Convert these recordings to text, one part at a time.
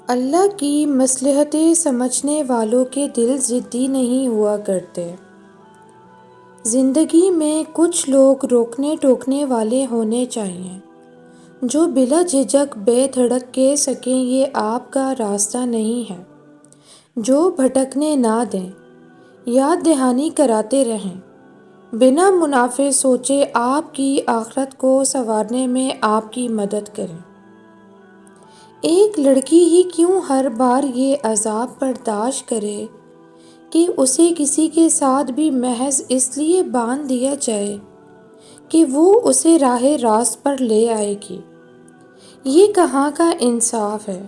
اللہ کی مصلحتیں سمجھنے والوں کے دل ضدی نہیں ہوا کرتے۔ زندگی میں کچھ لوگ روکنے ٹوکنے والے ہونے چاہئیں، جو بلا جھجک بے دھڑک کہہ سکیں یہ آپ کا راستہ نہیں ہے، جو بھٹکنے نہ دیں، یاد دہانی کراتے رہیں، بنا منافع سوچے آپ کی آخرت کو سنوارنے میں آپ کی مدد کریں۔ ایک لڑکی ہی کیوں ہر بار یہ عذاب برداشت کرے کہ اسے کسی کے ساتھ بھی محض اس لیے باندھ دیا جائے کہ وہ اسے راہ راست پر لے آئے گی۔ یہ کہاں کا انصاف ہے؟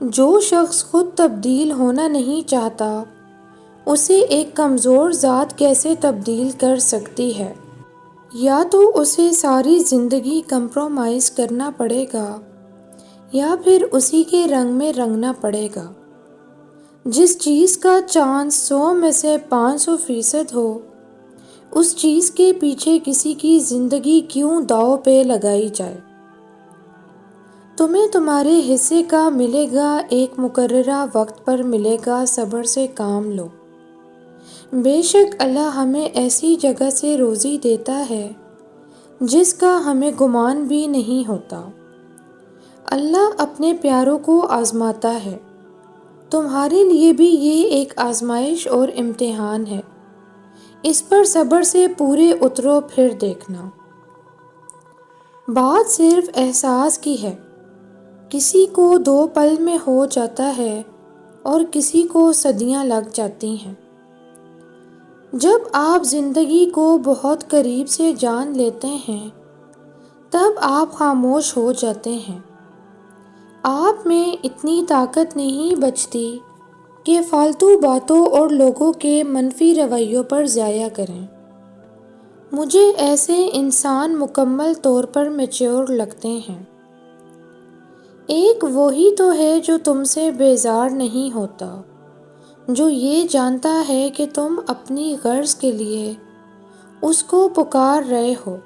جو شخص خود تبدیل ہونا نہیں چاہتا، اسے ایک کمزور ذات کیسے تبدیل کر سکتی ہے؟ یا تو اسے ساری زندگی کمپرومائز کرنا پڑے گا یا پھر اسی کے رنگ میں رنگنا پڑے گا۔ جس چیز کا چانس 100 میں سے 500% ہو، اس چیز کے پیچھے کسی کی زندگی کیوں داؤ پہ لگائی جائے؟ تمہیں تمہارے حصے کا ملے گا، ایک مقررہ وقت پر ملے گا، صبر سے کام لو۔ بے شک اللہ ہمیں ایسی جگہ سے روزی دیتا ہے جس کا ہمیں گمان بھی نہیں ہوتا۔ اللہ اپنے پیاروں کو آزماتا ہے، تمہارے لیے بھی یہ ایک آزمائش اور امتحان ہے، اس پر صبر سے پورے اترو پھر دیکھنا۔ بات صرف احساس کی ہے، کسی کو 2 پل میں ہو جاتا ہے اور کسی کو صدیاں لگ جاتی ہیں۔ جب آپ زندگی کو بہت قریب سے جان لیتے ہیں، تب آپ خاموش ہو جاتے ہیں۔ آپ میں اتنی طاقت نہیں بچتی کہ فالتو باتوں اور لوگوں کے منفی رویوں پر ضائع کریں۔ مجھے ایسے انسان مکمل طور پر میچور لگتے ہیں۔ ایک وہی تو ہے جو تم سے بیزار نہیں ہوتا، جو یہ جانتا ہے کہ تم اپنی غرض کے لیے اس کو پکار رہے ہو،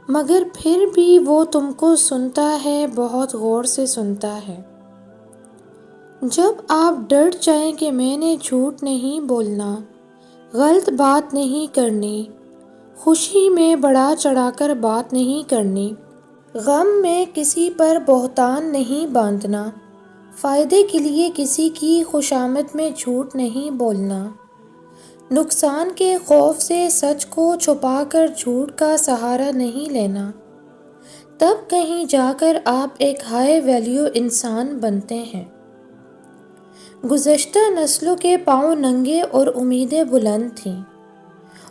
مگر پھر بھی وہ تم کو سنتا ہے، بہت غور سے سنتا ہے۔ جب آپ ڈٹ جائیں کہ میں نے جھوٹ نہیں بولنا، غلط بات نہیں کرنی، خوشی میں بڑھا چڑھا کر بات نہیں کرنی، غم میں کسی پر بہتان نہیں باندھنا، فائدے کے لیے کسی کی خوشامد میں جھوٹ نہیں بولنا، نقصان کے خوف سے سچ کو چھپا کر جھوٹ کا سہارا نہیں لینا، تب کہیں جا کر آپ ایک ہائی ویلیو انسان بنتے ہیں۔ گزشتہ نسلوں کے پاؤں ننگے اور امیدیں بلند تھیں،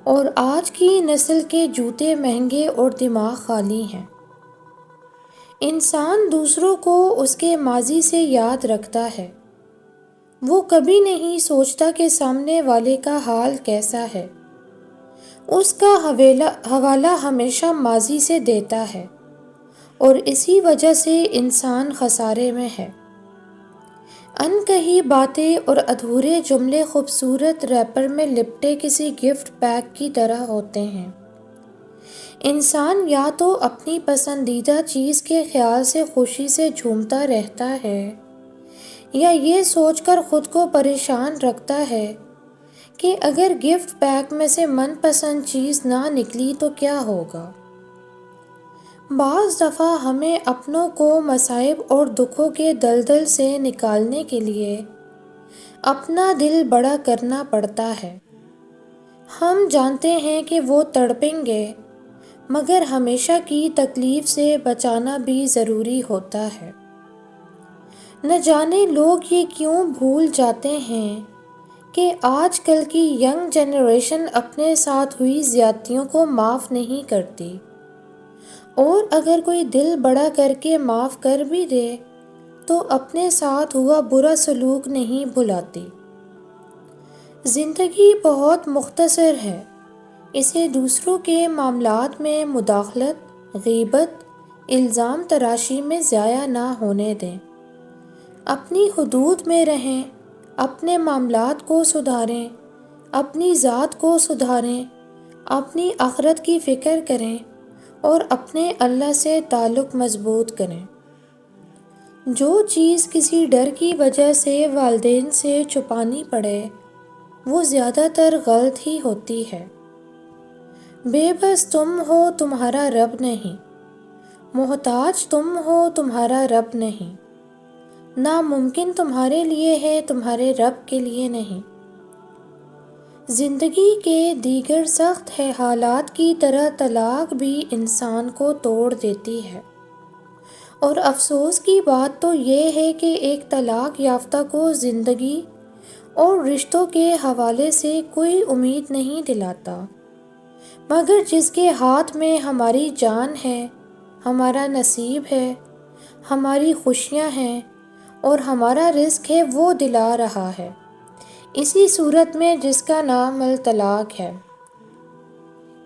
اور آج کی نسل کے جوتے مہنگے اور دماغ خالی ہیں۔ انسان دوسروں کو اس کے ماضی سے یاد رکھتا ہے، وہ کبھی نہیں سوچتا کہ سامنے والے کا حال کیسا ہے، اس کا حوالہ ہمیشہ ماضی سے دیتا ہے، اور اسی وجہ سے انسان خسارے میں ہے۔ ان کہی باتیں اور ادھورے جملے خوبصورت ریپر میں لپٹے کسی گفٹ پیک کی طرح ہوتے ہیں۔ انسان یا تو اپنی پسندیدہ چیز کے خیال سے خوشی سے جھومتا رہتا ہے، یا یہ سوچ کر خود کو پریشان رکھتا ہے کہ اگر گفٹ پیک میں سے من پسند چیز نہ نکلی تو کیا ہوگا۔ بعض دفعہ ہمیں اپنوں کو مصائب اور دکھوں کے دلدل سے نکالنے کے لیے اپنا دل بڑا کرنا پڑتا ہے۔ ہم جانتے ہیں کہ وہ تڑپیں گے، مگر ہمیشہ کی تکلیف سے بچانا بھی ضروری ہوتا ہے۔ نہ جانے لوگ یہ کیوں بھول جاتے ہیں کہ آج کل کی ینگ جنریشن اپنے ساتھ ہوئی زیادتیوں کو معاف نہیں کرتی، اور اگر کوئی دل بڑا کر کے معاف کر بھی دے تو اپنے ساتھ ہوا برا سلوک نہیں بھلاتی۔ زندگی بہت مختصر ہے، اسے دوسروں کے معاملات میں مداخلت، غیبت، الزام تراشی میں ضائع نہ ہونے دیں۔ اپنی حدود میں رہیں، اپنے معاملات کو سدھاریں، اپنی ذات کو سدھاریں، اپنی آخرت کی فکر کریں اور اپنے اللہ سے تعلق مضبوط کریں۔ جو چیز کسی ڈر کی وجہ سے والدین سے چھپانی پڑے وہ زیادہ تر غلط ہی ہوتی ہے۔ بے بس تم ہو تمہارا رب نہیں، محتاج تم ہو تمہارا رب نہیں، ناممکن تمہارے لیے ہے تمہارے رب کے لیے نہیں۔ زندگی کے دیگر سخت ہے حالات کی طرح طلاق بھی انسان کو توڑ دیتی ہے، اور افسوس کی بات تو یہ ہے کہ ایک طلاق یافتہ کو زندگی اور رشتوں کے حوالے سے کوئی امید نہیں دلاتا، مگر جس کے ہاتھ میں ہماری جان ہے، ہمارا نصیب ہے، ہماری خوشیاں ہیں اور ہمارا رزق ہے، وہ دلا رہا ہے، اسی صورت میں جس کا نام الطلاق ہے۔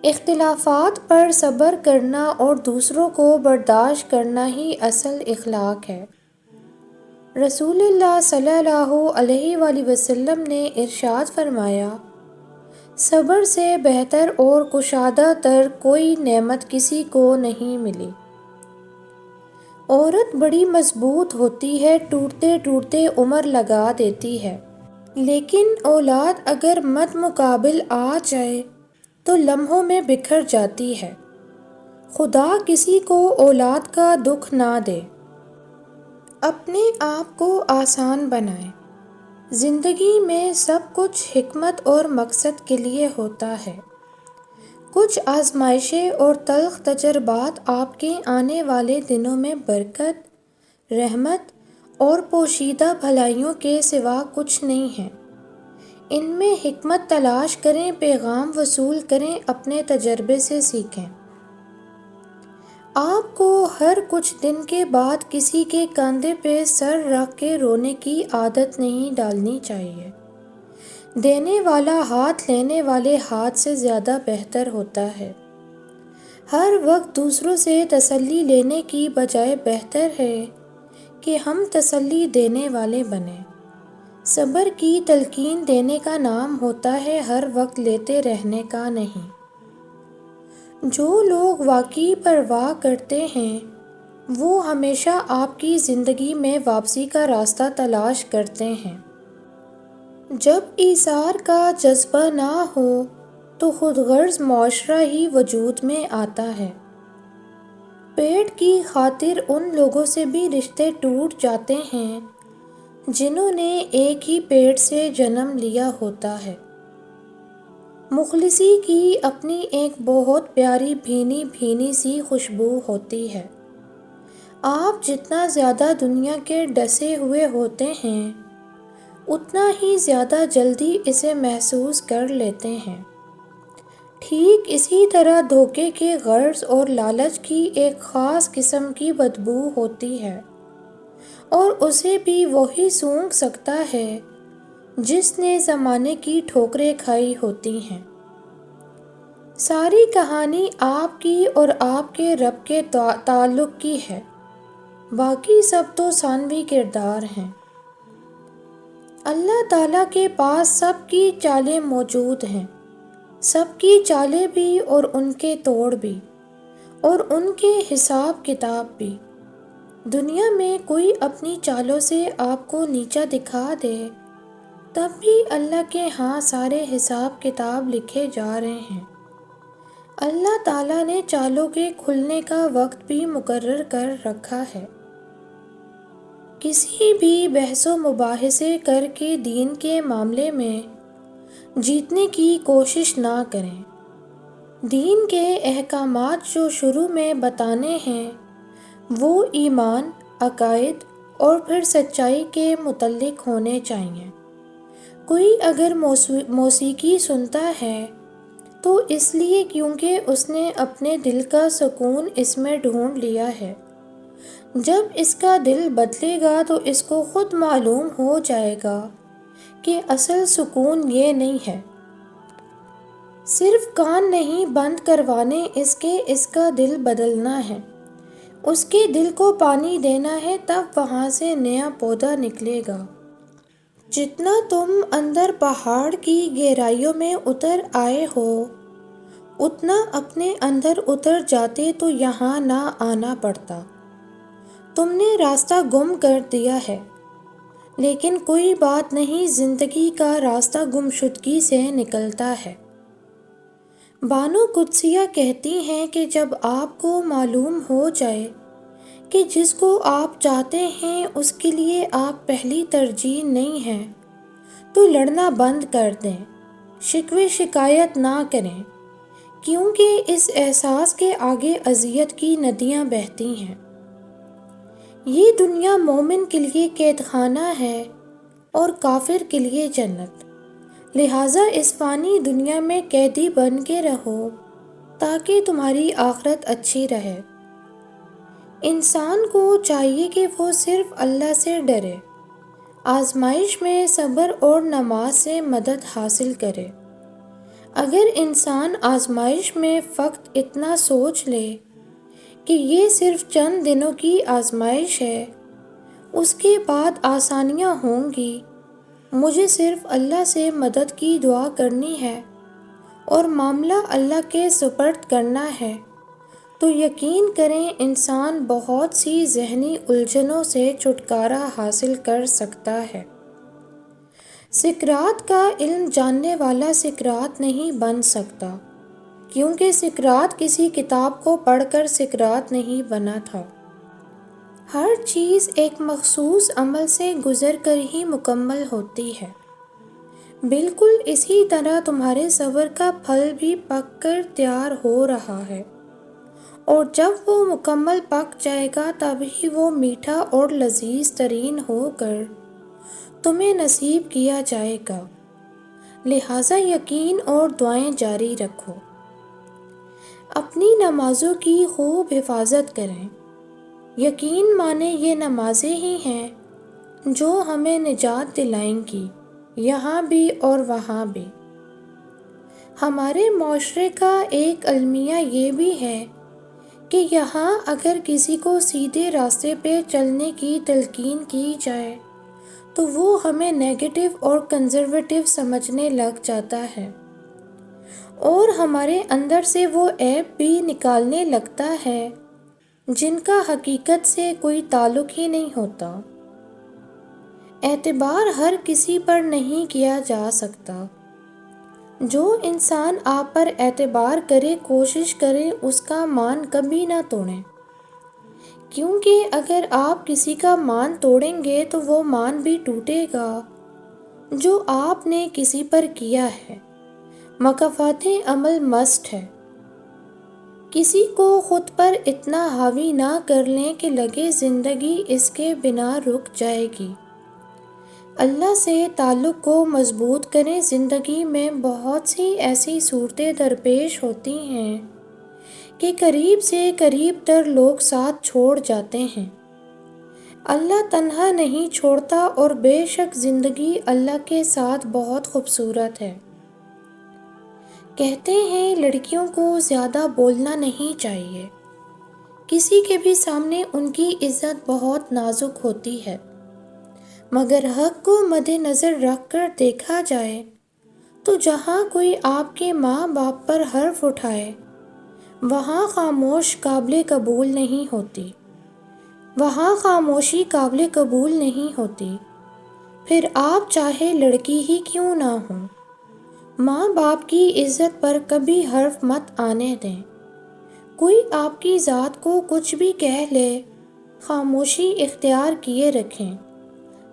اختلافات پر صبر کرنا اور دوسروں کو برداشت کرنا ہی اصل اخلاق ہے۔ رسول اللہ صلی اللہ علیہ وآلہ وسلم نے ارشاد فرمایا، صبر سے بہتر اور کشادہ تر کوئی نعمت کسی کو نہیں ملی۔ عورت بڑی مضبوط ہوتی ہے، ٹوٹتے ٹوٹتے عمر لگا دیتی ہے، لیکن اولاد اگر مد مقابل آ جائے تو لمحوں میں بکھر جاتی ہے۔ خدا کسی کو اولاد کا دکھ نہ دے۔ اپنے آپ کو آسان بنائیں۔ زندگی میں سب کچھ حکمت اور مقصد کے لیے ہوتا ہے۔ کچھ آزمائشیں اور تلخ تجربات آپ کے آنے والے دنوں میں برکت، رحمت اور پوشیدہ بھلائیوں کے سوا کچھ نہیں ہیں۔ ان میں حکمت تلاش کریں، پیغام وصول کریں، اپنے تجربے سے سیکھیں۔ آپ کو ہر کچھ دن کے بعد کسی کے کندھے پہ سر رکھ کے رونے کی عادت نہیں ڈالنی چاہیے۔ دینے والا ہاتھ لینے والے ہاتھ سے زیادہ بہتر ہوتا ہے۔ ہر وقت دوسروں سے تسلی لینے کی بجائے بہتر ہے کہ ہم تسلی دینے والے بنیں۔ صبر کی تلقین دینے کا نام ہوتا ہے، ہر وقت لیتے رہنے کا نہیں۔ جو لوگ واقعی پرواہ کرتے ہیں وہ ہمیشہ آپ کی زندگی میں واپسی کا راستہ تلاش کرتے ہیں۔ جب ایثار کا جذبہ نہ ہو تو خود غرض معاشرہ ہی وجود میں آتا ہے۔ پیٹ کی خاطر ان لوگوں سے بھی رشتے ٹوٹ جاتے ہیں جنہوں نے ایک ہی پیٹ سے جنم لیا ہوتا ہے۔ مخلصی کی اپنی ایک بہت پیاری بھینی بھینی سی خوشبو ہوتی ہے۔ آپ جتنا زیادہ دنیا کے ڈسے ہوئے ہوتے ہیں اتنا ہی زیادہ جلدی اسے محسوس کر لیتے ہیں۔ ٹھیک اسی طرح دھوکے کے غرض اور لالچ کی ایک خاص قسم کی بدبو ہوتی ہے، اور اسے بھی وہی سونگھ سکتا ہے جس نے زمانے کی ٹھوکریں کھائی ہوتی ہیں۔ ساری کہانی آپ کی اور آپ کے رب کے تعلق کی ہے، باقی سب تو ثانوی کردار ہیں۔ اللہ تعالیٰ کے پاس سب کی چالیں موجود ہیں، سب کی چالیں بھی اور ان کے توڑ بھی، اور ان کے حساب کتاب بھی۔ دنیا میں کوئی اپنی چالوں سے آپ کو نیچا دکھا دے تب بھی اللہ کے ہاں سارے حساب کتاب لکھے جا رہے ہیں۔ اللہ تعالیٰ نے چالوں کے کھلنے کا وقت بھی مقرر کر رکھا ہے۔ کسی بھی بحث و مباحثے کر کے دین کے معاملے میں جیتنے کی کوشش نہ کریں۔ دین کے احکامات جو شروع میں بتانے ہیں وہ ایمان، عقائد اور پھر سچائی کے متعلق ہونے چاہیے۔ کوئی اگر موسیقی سنتا ہے تو اس لیے کیونکہ اس نے اپنے دل کا سکون اس میں ڈھونڈ لیا ہے۔ جب اس کا دل بدلے گا تو اس کو خود معلوم ہو جائے گا کہ اصل سکون یہ نہیں ہے۔ صرف کان نہیں بند کروانے اس کا دل بدلنا ہے، اس کے دل کو پانی دینا ہے، تب وہاں سے نیا پودا نکلے گا۔ جتنا تم اندر پہاڑ کی گہرائیوں میں اتر آئے ہو اتنا اپنے اندر اتر جاتے تو یہاں نہ آنا پڑتا۔ تم نے راستہ گم کر دیا ہے، لیکن کوئی بات نہیں، زندگی کا راستہ گمشدگی سے نکلتا ہے۔ بانو قدسیہ کہتی ہیں کہ جب آپ کو معلوم ہو جائے کہ جس کو آپ چاہتے ہیں اس کے لیے آپ پہلی ترجیح نہیں ہیں، تو لڑنا بند کر دیں، شکوے شکایت نہ کریں، کیونکہ اس احساس کے آگے اذیت کی ندیاں بہتی ہیں۔ یہ دنیا مومن کے لیے قید خانہ ہے اور کافر کے لیے جنت، لہٰذا اس فانی دنیا میں قیدی بن کے رہو تاکہ تمہاری آخرت اچھی رہے۔ انسان کو چاہیے کہ وہ صرف اللہ سے ڈرے، آزمائش میں صبر اور نماز سے مدد حاصل کرے۔ اگر انسان آزمائش میں فقط اتنا سوچ لے کہ یہ صرف چند دنوں کی آزمائش ہے، اس کے بعد آسانیاں ہوں گی، مجھے صرف اللہ سے مدد کی دعا کرنی ہے اور معاملہ اللہ کے سپرد کرنا ہے، تو یقین کریں انسان بہت سی ذہنی الجھنوں سے چھٹکارا حاصل کر سکتا ہے۔ سقراط کا علم جاننے والا سقراط نہیں بن سکتا، کیونکہ سقراط کسی کتاب کو پڑھ کر سقراط نہیں بنا تھا۔ ہر چیز ایک مخصوص عمل سے گزر کر ہی مکمل ہوتی ہے۔ بالکل اسی طرح تمہارے صبر کا پھل بھی پک کر تیار ہو رہا ہے، اور جب وہ مکمل پک جائے گا تبھی وہ میٹھا اور لذیذ ترین ہو کر تمہیں نصیب کیا جائے گا، لہٰذا یقین اور دعائیں جاری رکھو۔ اپنی نمازوں کی خوب حفاظت کریں، یقین مانیں یہ نمازیں ہی ہیں جو ہمیں نجات دلائیں گی، یہاں بھی اور وہاں بھی۔ ہمارے معاشرے کا ایک المیہ یہ بھی ہے کہ یہاں اگر کسی کو سیدھے راستے پہ چلنے کی تلقین کی جائے تو وہ ہمیں نیگیٹو اور کنزرویٹو سمجھنے لگ جاتا ہے، اور ہمارے اندر سے وہ عیب بھی نکالنے لگتا ہے جن کا حقیقت سے کوئی تعلق ہی نہیں ہوتا۔ اعتبار ہر کسی پر نہیں کیا جا سکتا۔ جو انسان آپ پر اعتبار کرے کوشش کرے اس کا مان کبھی نہ توڑیں، کیونکہ اگر آپ کسی کا مان توڑیں گے تو وہ مان بھی ٹوٹے گا جو آپ نے کسی پر کیا ہے۔ مکافات عمل مست ہے۔ کسی کو خود پر اتنا حاوی نہ کر لیں کہ لگے زندگی اس کے بنا رک جائے گی۔ اللہ سے تعلق کو مضبوط کریں۔ زندگی میں بہت سی ایسی صورتیں درپیش ہوتی ہیں کہ قریب سے قریب تر لوگ ساتھ چھوڑ جاتے ہیں۔ اللہ تنہا نہیں چھوڑتا، اور بے شک زندگی اللہ کے ساتھ بہت خوبصورت ہے۔ کہتے ہیں لڑکیوں کو زیادہ بولنا نہیں چاہیے، کسی کے بھی سامنے ان کی عزت بہت نازک ہوتی ہے، مگر حق کو مد نظر رکھ کر دیکھا جائے تو جہاں کوئی آپ کے ماں باپ پر حرف اٹھائے وہاں خاموش قابل قبول نہیں ہوتی، وہاں خاموشی قابل قبول نہیں ہوتی، پھر آپ چاہے لڑکی ہی کیوں نہ ہو، ماں باپ کی عزت پر کبھی حرف مت آنے دیں۔ کوئی آپ کی ذات کو کچھ بھی کہہ لے، خاموشی اختیار کیے رکھیں،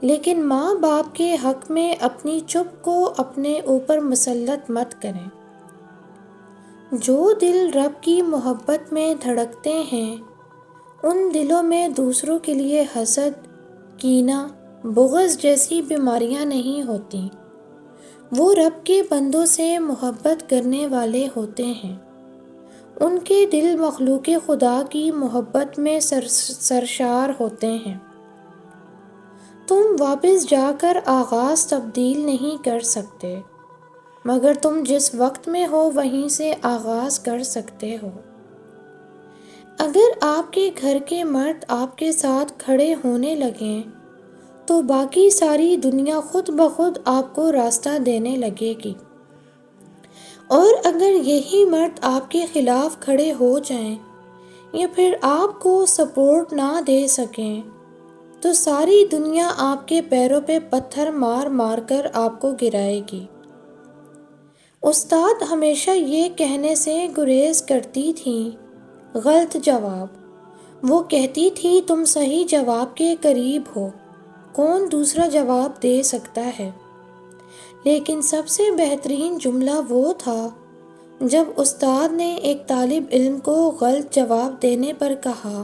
لیکن ماں باپ کے حق میں اپنی چپ کو اپنے اوپر مسلط مت کریں۔ جو دل رب کی محبت میں دھڑکتے ہیں ان دلوں میں دوسروں کے لیے حسد، کینہ، بغض جیسی بیماریاں نہیں ہوتی، وہ رب کے بندوں سے محبت کرنے والے ہوتے ہیں، ان کے دل مخلوق خدا کی محبت میں سرشار ہوتے ہیں۔ تم واپس جا کر آغاز تبدیل نہیں کر سکتے، مگر تم جس وقت میں ہو وہیں سے آغاز کر سکتے ہو۔ اگر آپ کے گھر کے مرد آپ کے ساتھ کھڑے ہونے لگیں تو باقی ساری دنیا خود بخود آپ کو راستہ دینے لگے گی، اور اگر یہی مرد آپ کے خلاف کھڑے ہو جائیں یا پھر آپ کو سپورٹ نہ دے سکیں تو ساری دنیا آپ کے پیروں پہ پتھر مار مار کر آپ کو گرائے گی۔ استاد ہمیشہ یہ کہنے سے گریز کرتی تھیں، غلط جواب۔ وہ کہتی تھی تم صحیح جواب کے قریب ہو، کون دوسرا جواب دے سکتا ہے؟ لیکن سب سے بہترین جملہ وہ تھا جب استاد نے ایک طالب علم کو غلط جواب دینے پر کہا،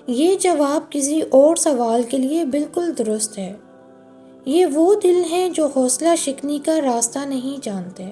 یہ جواب کسی اور سوال کے لیے بالکل درست ہے۔ یہ وہ دل ہیں جو حوصلہ شکنی کا راستہ نہیں جانتے۔